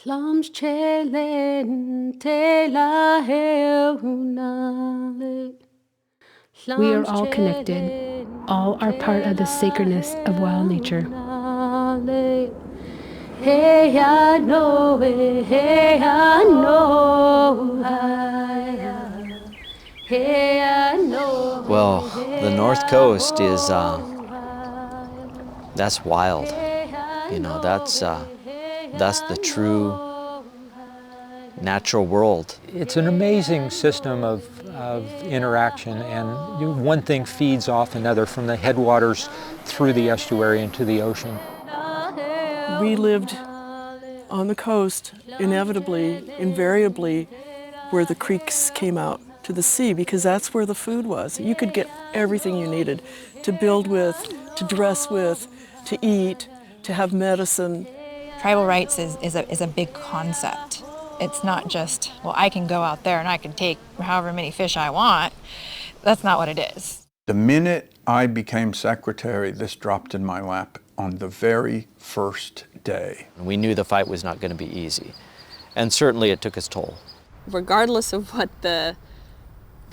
We are all connected. All are part of the sacredness of wild nature. Well, the North Coast is, that's wild. You know, that's the true natural world. It's an amazing system of interaction, and one thing feeds off another from the headwaters through the estuary into the ocean. We lived on the coast, inevitably, invariably, where the creeks came out to the sea, because that's where the food was. You could get everything you needed to build with, to dress with, to eat, to have medicine. Tribal rights is a big concept. It's not just, well, I can go out there and I can take however many fish I want. That's not what it is. The minute I became secretary, this dropped in my lap on the very first day. We knew the fight was not going to be easy, and certainly it took its toll. Regardless of what the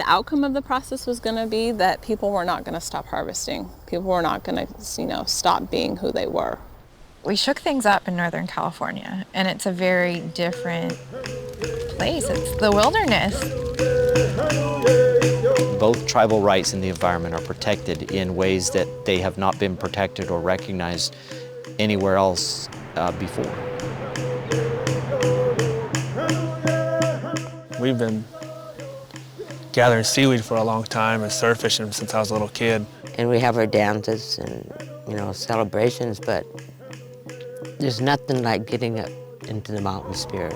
outcome of the process was going to be, that people were not going to stop harvesting. People were not going to, stop being who they were. We shook things up in Northern California, and it's a very different place. It's the wilderness. Both tribal rights and the environment are protected in ways that they have not been protected or recognized anywhere else before. We've been gathering seaweed for a long time and surf fishing since I was a little kid. And we have our dances and, celebrations, but there's nothing like getting up into the mountain spirit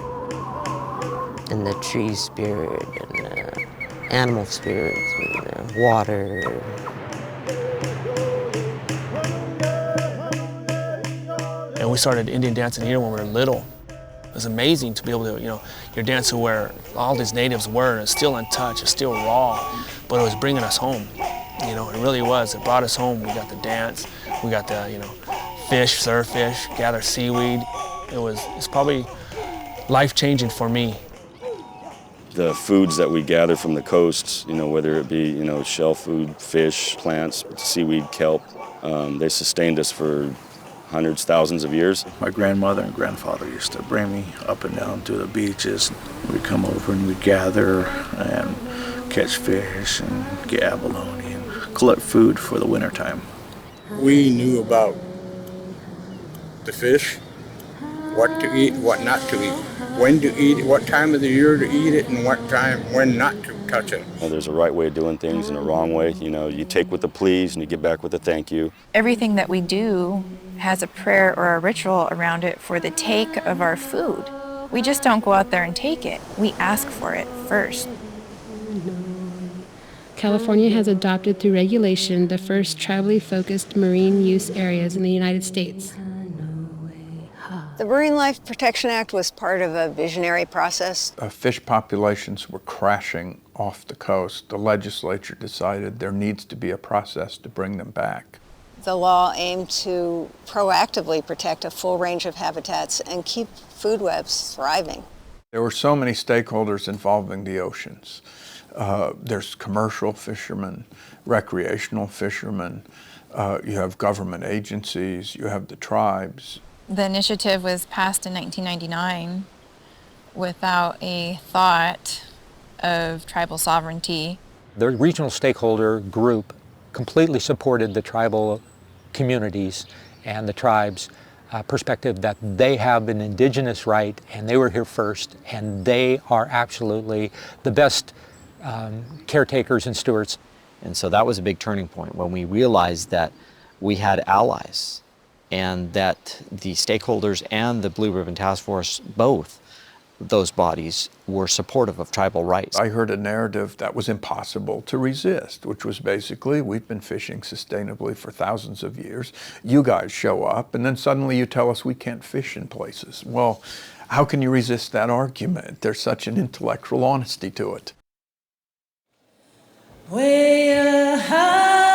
and the tree spirit and the animal spirits and the water. And we started Indian dancing here when we were little. It was amazing to be able to, you're dancing where all these natives were, and it's still untouched, it's still raw, but it was bringing us home. It really was. It brought us home. We got the dance, we got the, fish, surf fish, gather seaweed. It's probably life-changing for me. The foods that we gather from the coasts, whether it be, shell food, fish, plants, seaweed, kelp, they sustained us for hundreds, thousands of years. My grandmother and grandfather used to bring me up and down to the beaches. We'd come over and we'd gather and catch fish and get abalone and collect food for the wintertime. We knew about the fish, what to eat, what not to eat, when to eat it, what time of the year to eat it, and what time, when not to touch it. There's a right way of doing things and a wrong way. You take with a please and you get back with a thank you. Everything that we do has a prayer or a ritual around it for the take of our food. We just don't go out there and take it. We ask for it first. California has adopted through regulation the first tribally focused marine use areas in the United States. The Marine Life Protection Act was part of a visionary process. Fish populations were crashing off the coast. The legislature decided there needs to be a process to bring them back. The law aimed to proactively protect a full range of habitats and keep food webs thriving. There were so many stakeholders involving the oceans. There's commercial fishermen, recreational fishermen, you have government agencies, you have the tribes. The initiative was passed in 1999 without a thought of tribal sovereignty. The regional stakeholder group completely supported the tribal communities and the tribes' perspective that they have an indigenous right and they were here first and they are absolutely the best caretakers and stewards. And so that was a big turning point when we realized that we had allies and that the stakeholders and the Blue Ribbon Task Force, both those bodies, were supportive of tribal rights. I heard a narrative that was impossible to resist, which was basically, we've been fishing sustainably for thousands of years. You guys show up, and then suddenly you tell us we can't fish in places. Well, how can you resist that argument? There's such an intellectual honesty to it. Way high.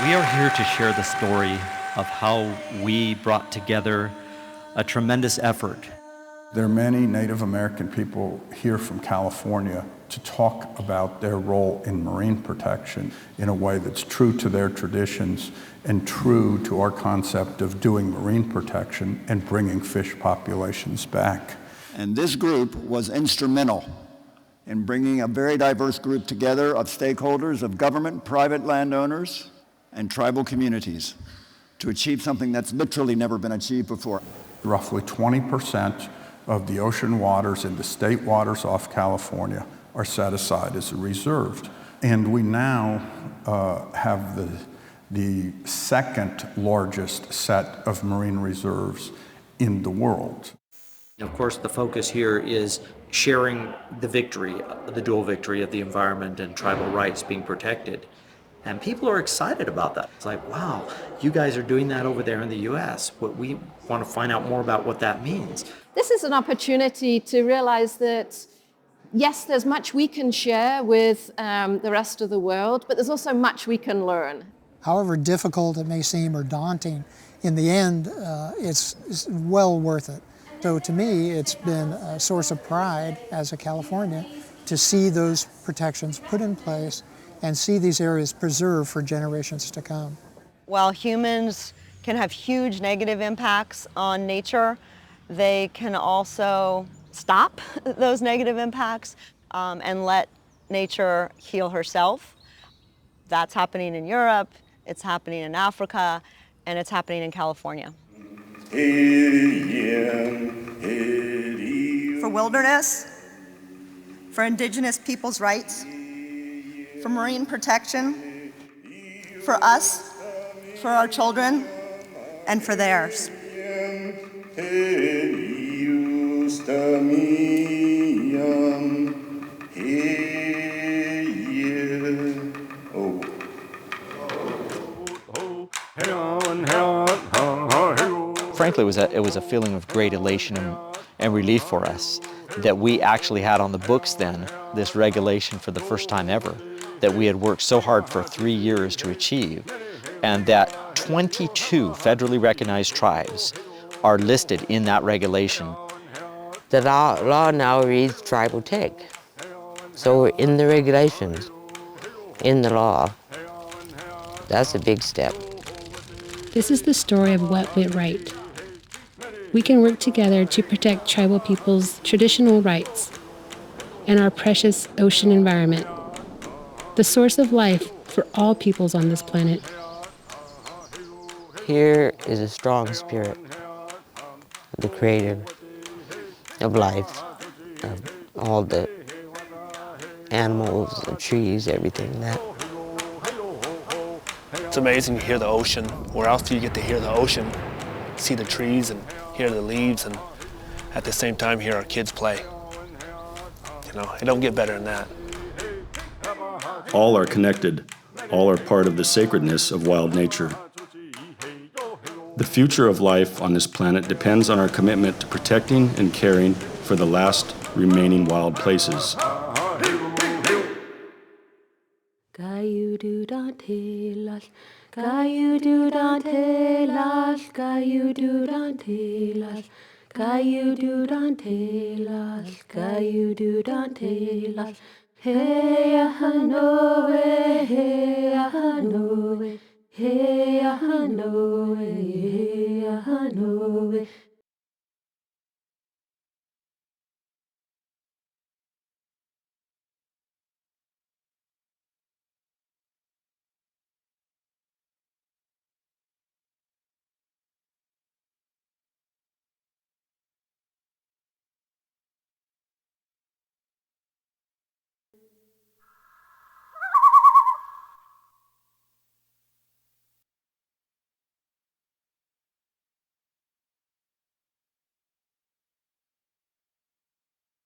We are here to share the story of how we brought together a tremendous effort. There are many Native American people here from California to talk about their role in marine protection in a way that's true to their traditions and true to our concept of doing marine protection and bringing fish populations back. And this group was instrumental in bringing a very diverse group together of stakeholders, of government, private landowners, and tribal communities to achieve something that's literally never been achieved before. Roughly 20% of the ocean waters in the state waters off California are set aside as a reserve. And we now have the second largest set of marine reserves in the world. Of course, the focus here is sharing the victory, the dual victory of the environment and tribal rights being protected. And people are excited about that. It's like, wow, you guys are doing that over there in the US. But we want to find out more about what that means. This is an opportunity to realize that, yes, there's much we can share with the rest of the world, but there's also much we can learn. However difficult it may seem or daunting, in the end, it's well worth it. So to me, it's been a source of pride as a Californian to see those protections put in place and see these areas preserved for generations to come. While humans can have huge negative impacts on nature, they can also stop those negative impacts and let nature heal herself. That's happening in Europe, it's happening in Africa, and it's happening in California. For wilderness, for indigenous peoples' rights, for marine protection, for us, for our children, and for theirs. Frankly, it was a feeling of great elation and relief for us that we actually had on the books then this regulation for the first time ever that we had worked so hard for 3 years to achieve, and that 22 federally recognized tribes are listed in that regulation. The law now reads tribal tech. So we're in the regulations, in the law. That's a big step. This is the story of what went right. We can work together to protect tribal people's traditional rights and our precious ocean environment, the source of life for all peoples on this planet. Here is a strong spirit, the creator of life, of all the animals, the trees, everything that. It's amazing to hear the ocean. Where else do you get to hear the ocean? See the trees and hear the leaves, and at the same time hear our kids play. You know, it don't get better than that. All are connected. All are part of the sacredness of wild nature. The future of life on this planet depends on our commitment to protecting and caring for the last remaining wild places. Hey, no, hey, no, hey, no, hey, no.